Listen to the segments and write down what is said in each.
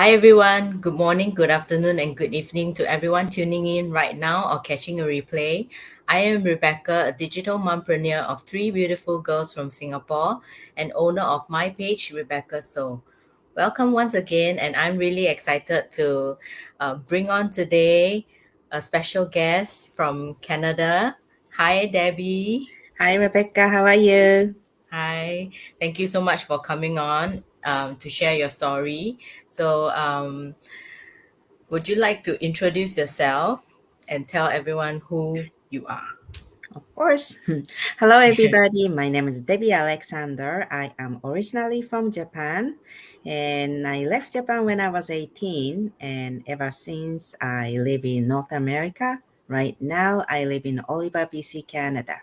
Hi, everyone. Good morning, good afternoon, and good evening to everyone tuning in right now or catching a replay. I am Rebecca, a digital mompreneur of three beautiful girls from Singapore and owner of my page, Rebecca So. Welcome once again, and I'm really excited to bring on today a special guest from Canada. Hi, Debbie. Hi, Rebecca. How are you? Hi, thank you so much for coming on to share your story. So, would you like to introduce yourself and tell everyone who you are? Of course. Hello, everybody. My name is Debbie Alexandre. I am originally from Japan, and I left Japan when I was 18. And ever since, I live in North America. Right now, I live in Oliver, BC, Canada.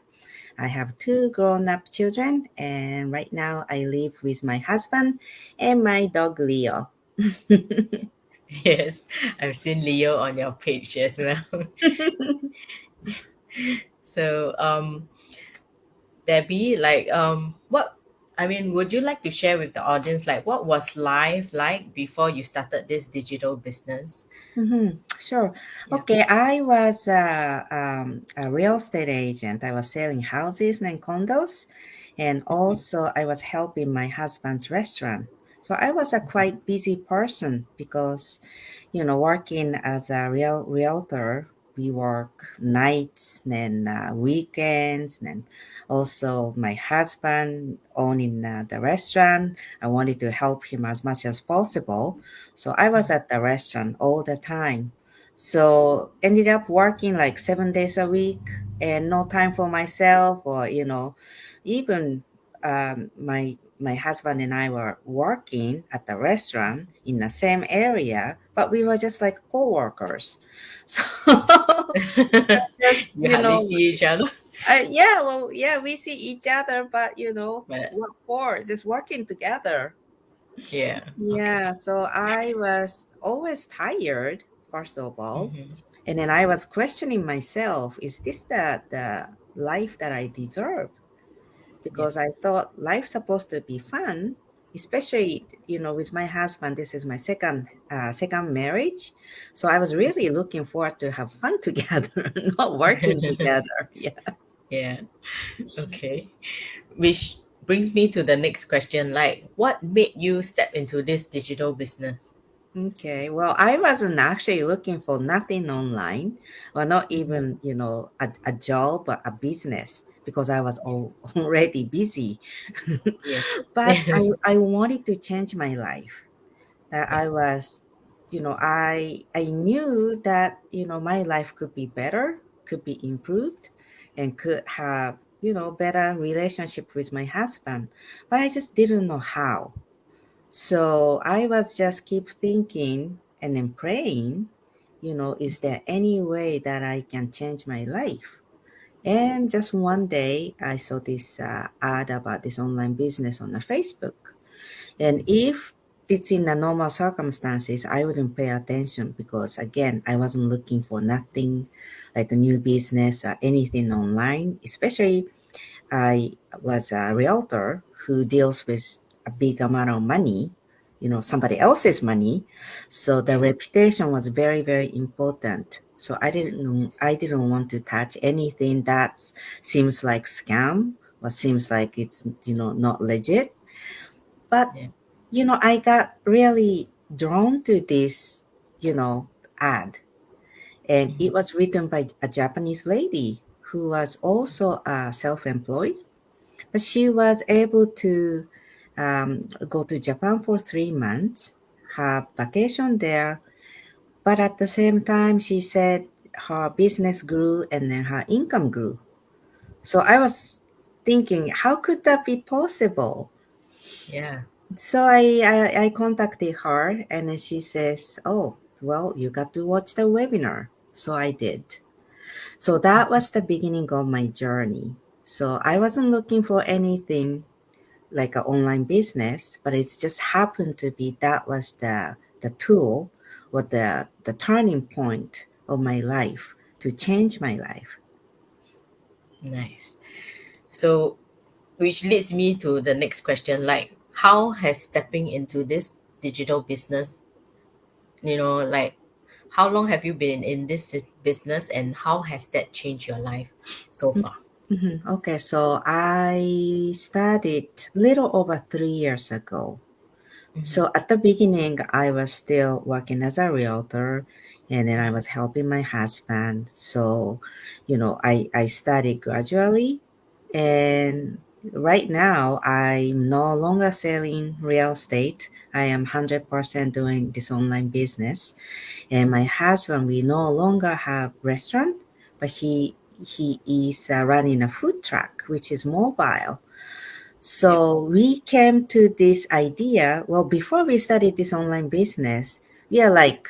I have two grown up children, and right now, I live with my husband and my dog, Leo. Yes, I've seen Leo on your page as well. So, Debbie, what I mean, would you like to share with the audience, like, what was life like before you started this digital business? Sure. Yeah. Okay, I was a real estate agent. I was selling houses and condos, and also I was helping my husband's restaurant. So I was a quite busy person because, working as a realtor, we work nights and weekends, and also my husband owning the restaurant. I wanted to help him as much as possible. So I was at the restaurant all the time. So ended up working like 7 days a week and no time for myself or, even my husband and I were working at the restaurant in the same area, but we were just like co-workers. So just, You hardly see each other. yeah, well, yeah, we see each other, but But what for? Just working together. yeah, okay. Yeah, so I was always tired, first of all. Mm-hmm. And then I was questioning myself, is this the life that I deserve? Yeah. Because I thought life's supposed to be fun, especially, with my husband. This is my second marriage. So I was really looking forward to have fun together, not working together. Yeah. Yeah. Okay. Which brings me to the next question, like, what made you step into this digital business? Okay, well, I wasn't actually looking for nothing online or not Mhm. even, a job or a business because I was already busy. Yes. But I wanted to change my life. That Yeah. I was, I knew that, my life could be better, could be improved, and could have, better relationship with my husband. But I just didn't know how. So I was just keep thinking and then praying, is there any way that I can change my life? And just one day I saw this ad about this online business on the Facebook. And if it's in the normal circumstances, I wouldn't pay attention because again, I wasn't looking for nothing like a new business or anything online, especially I was a realtor who deals with a big amount of money, somebody else's money. So the Yeah. reputation was very, very important. So Yes. I didn't want to touch anything that seems like scam or seems like it's, not legit. But, Yeah. I got really drawn to this, ad, and Mhm. it was written by a Japanese lady who was also self-employed, but she was able to go to Japan for 3 months, have vacation there. But at the same time, she said her business grew and then her income grew. So I was thinking, how could that be possible? Yeah. So I contacted her and then she says, oh, well, you got to watch the webinar. So I did. So that was the beginning of my journey. So I wasn't looking for anything like an online business, but it's just happened to be that was the tool or the turning point of my life to change my life. Nice. So, which leads me to the next question, like, how has stepping into this digital business like how long have you been in this business and how has that changed your life so far? Okay, so I started little over 3 years ago. Mm-hmm. So at the beginning, I was still working as a realtor, and then I was helping my husband. So, I studied gradually, and right now I'm no longer selling real estate. I am 100% doing this online business. And my husband, we no longer have restaurant, but he is running a food truck, which is mobile. Yep. So we came to this idea. Well, before we started this online business, we are like,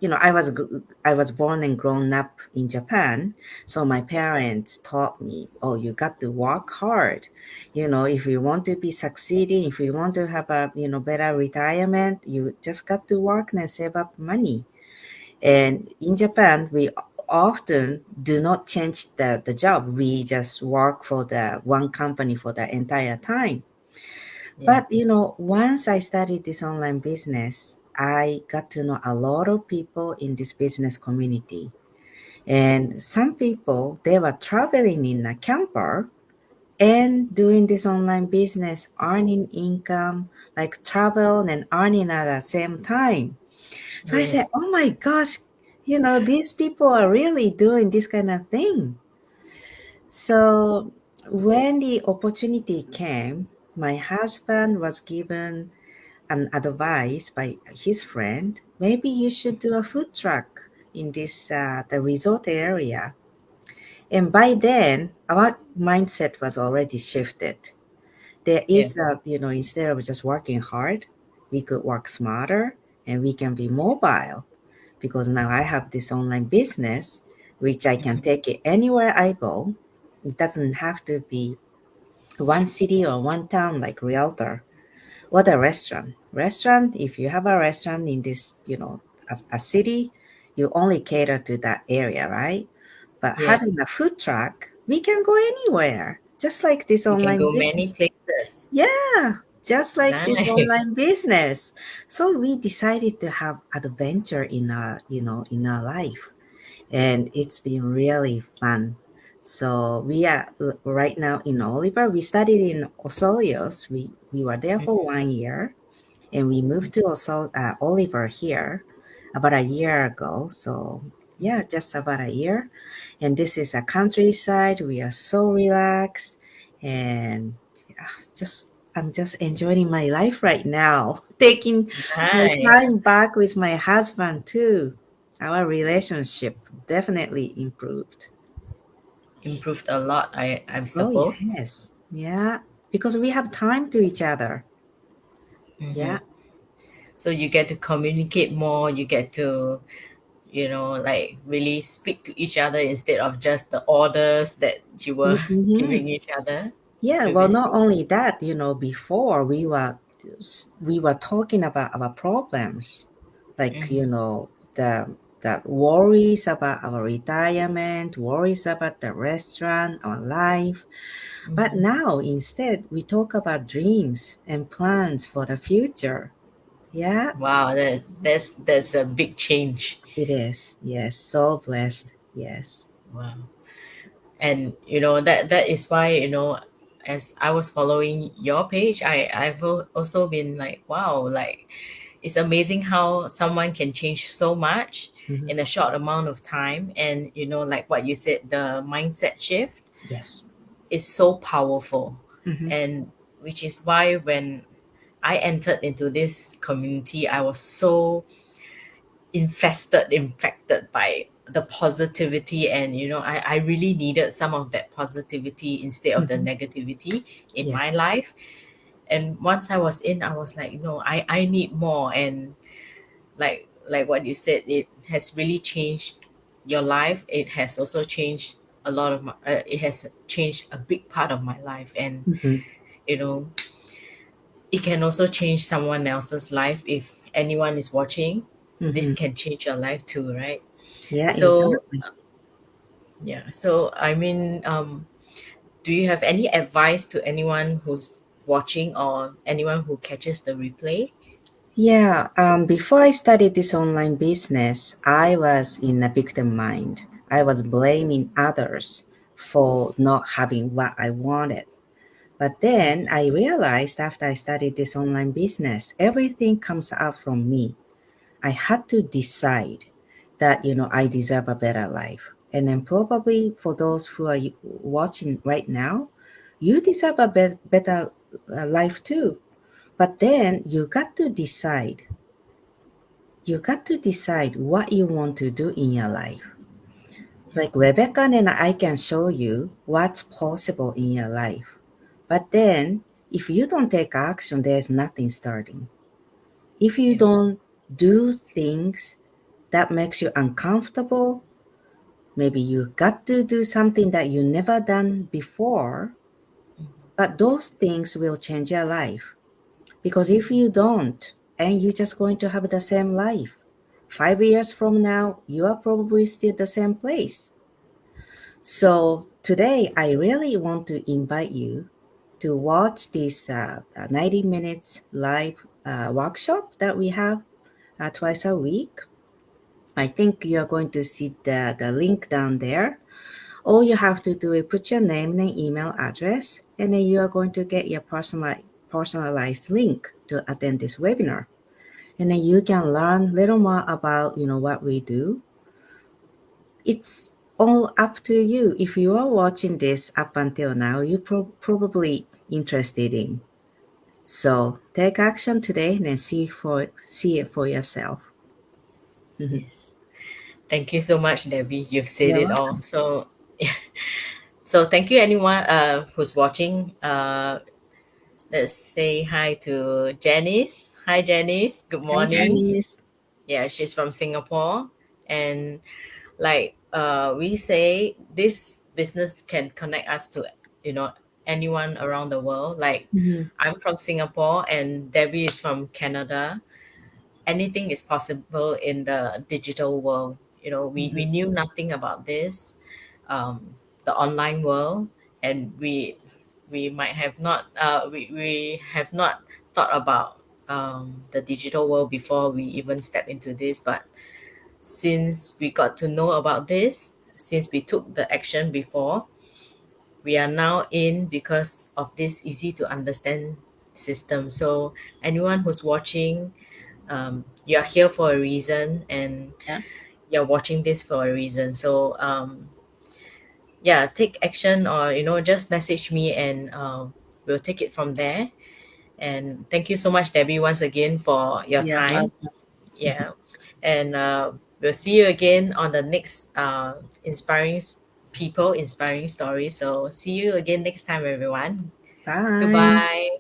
I was born and grown up in Japan. So my parents taught me, oh, you got to work hard. If you want to be succeeding, if you want to have a, better retirement, you just got to work and save up money. And in Japan, we often do not change the job. We just work for the one company for the entire time. Yeah. But once I started this online business, I got to know a lot of people in this business community. And some people, they were traveling in a camper and doing this online business, earning income, like travel and earning at the same time. So I said, Yes. oh my gosh, these people are really doing this kind of thing. So when the opportunity came, my husband was given an advice by his friend, maybe you should do a food truck in this the resort area. And by then, our mindset was already shifted. There Yeah. is instead of just working hard, we could work smarter and we can be mobile because now I have this online business which I can Mm-hmm. take it anywhere I go. It doesn't have to be one city or one town like realtor. What a restaurant. Restaurant, if you have a restaurant in this, a city, you only cater to that area, right? But Yeah. having a food truck, we can go anywhere. Just like this You can online go business. many places. Yeah, just like this Nice. online business. So we decided to have adventure in our life, and it's been really fun. So we are right now in Oliver. We studied in Osolios. We were there for Mm-hmm. 1 year, and we moved to Oliver here about a year ago. So yeah, just about a year. And this is a countryside. We are so relaxed, and yeah, just I'm just enjoying my life right now. Taking my Nice. time back with my husband too. Our relationship definitely improved. Improved a lot, I Oh suppose. yes, yeah, because we have time to each other. Mm-hmm. Yeah. So you get to communicate more, you get to, like really speak to each other instead of just the orders that you were Mhm. giving each other Yeah, well, not previously. only that, before we were talking about our problems, like Mm-hmm. the worries about our retirement, worries about the restaurant, our life. But Mm-hmm. now instead, we talk about dreams and plans for the future. Yeah, Wow, that's a big change. it is. Yes, so blessed. Yes. Wow. And that is why, as I was following your page, I've also been like, wow, like it's amazing how someone can change so much Hmm. in a short amount of time. And like what you said, the mindset shift Yes. is so powerful. Hmm. And which is why when I entered into this community, I was so infected by the positivity. And I really needed some of that positivity instead of the Hmm. negativity in my Yes. life. And once I was in, I was like, I need more. And like what you said, it has really changed your life. It has also changed a lot of my it has changed a big part of my life. And Hmm. you know it can also change someone else's life. If anyone is watching, this Hmm. can change your life too, right? Yeah, So exactly. yeah, so I mean, do you have any advice to anyone who's watching or anyone who catches the replay? Yeah, before I started this online business, I was in a victim mind. I was blaming others for not having what I wanted. But then I realized after I started this online business, everything comes out from me. I had to decide that, I deserve a better life. And then probably for those who are watching right now, you deserve a better life too. But then you got to decide what you want to do in your life. Like Rebecca and I can show you what's possible in your life. But then if you don't take action, there's nothing starting. If you Yeah. don't do things that makes you uncomfortable, maybe you got to do something that you never done before, but those things will change your life. Because if you don't, and you're just going to have the same life, 5 years from now, you are probably still the same place. So today, I really want to invite you to watch this 90 minutes live workshop that we have twice a week. I think you're going to see the link down there. All you have to do is put your name and email address, and then you are going to get your personalized link to attend this webinar. And then you can learn a little more about what we do. It's all up to you. If you are watching this up until now, you probably interested in. So take action today and then see it for yourself. Yes. Thank you so much, Debbie. You've said You're it all. welcome. So thank you anyone who's watching. Let's say hi to Janice. Hi Janice. Good Hi, morning. Janice. Yeah, she's from Singapore. And like we say, this business can connect us to, you know, anyone around the world. Like Mhm, I'm from Singapore and Debbie is from Canada. Anything is possible in the digital world. You know, we mhm, knew nothing about this, the online world, and we might have not we have not thought about the digital world before we even step into this. But since we got to know about this, since we took the action before, we are now in because of this easy to understand system. So anyone who's watching, you're here for a reason, and yeah. you're watching this for a reason. So yeah, take action, or just message me, and we'll take it from there. And thank you so much, Debbie, once again for your Yeah. time. Welcome. Yeah, and we'll see you again on the next inspiring stories. So see you again next time, everyone. Bye. Goodbye.